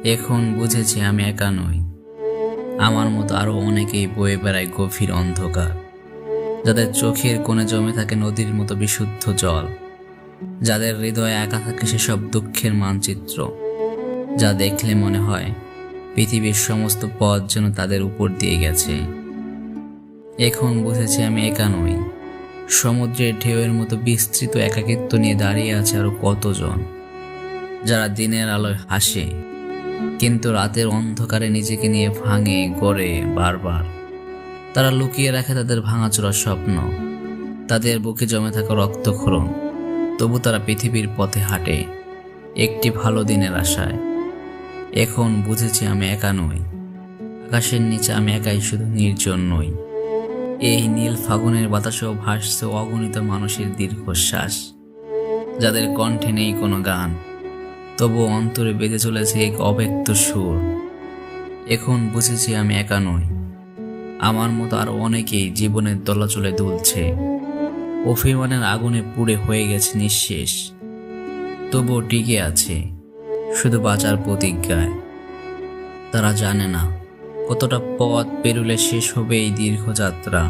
এখন বুঝেছি আমি একা নই। আমার মতো আরো অনেকেই বয়ে বেড়ায় গভীর অন্ধকার, যাদের চোখের কোণে জমে থাকে নদীর মতো বিশুদ্ধ জল, যাদের হৃদয়ে একা থাকে সেসব দুঃখের মানচিত্র, যা দেখলে মনে হয় পৃথিবীর সমস্ত পথ যেন তাদের উপর দিয়ে গেছে। এখন বুঝেছি আমি একা নই। সমুদ্রের ঢেউয়ের মতো বিস্তৃত একাকিত্ব নিয়ে দাঁড়িয়ে আছে আরো কতজন, যারা দিনের আলোয় হাসে কিন্তু রাতের অন্ধকারে নিজেকে নিয়ে ভাঙে গড়ে বারবার। তারা লুকিয়ে রাখে তাদের ভাঙাচোরা স্বপ্ন, তাদের বুকে জমে থাকা রক্তক্ষরণ, তবু তারা পৃথিবীর পথে হাঁটে একটি ভালো দিনের আশায়। এখন বুঝেছি আমি একা নই। আকাশের নিচে আমি একাই, শুধু নির্জন নই। এই নীল ফাগুনের বাতাসেও ভাসছে অগণিত মানুষের দীর্ঘশ্বাস, যাদের কণ্ঠে নেই কোনো গান, তবু অন্তরে বেজে চলেছে এক অব্যক্ত সুর। এখন বুঝেছি আমি একা নই। আমার মতো আরো অনেকেই জীবনের দোলাচলে দুলছে, অভিমানের আগুনে পুড়ে হয়ে গেছে নিঃশেষ, তবুও টিকে আছে শুধু বাঁচার প্রতিজ্ঞায়। তারা জানে না কতটা পথ পেরুলে শেষ হবে এই দীর্ঘ যাত্রা,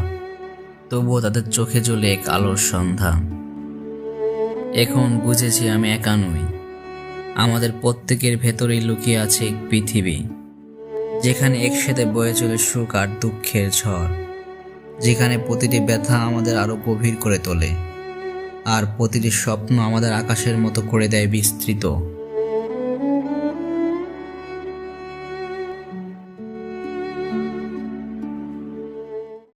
তবুও তাদের চোখে জ্বলে এক আলোর সন্ধান। এখন বুঝেছি আমি একা নই। আমাদের প্রত্যেকের ভেতরেই লুকিয়ে আছে এক পৃথিবী, যেখানে একসাথে বয়ে চলে সুখ আর দুঃখের ঝড়, যেখানে প্রতিটি ব্যথা আমাদের আরো গভীর করে তোলে, আর প্রতিটি স্বপ্ন আমাদের আকাশের মতো করে দেয় বিস্তৃত।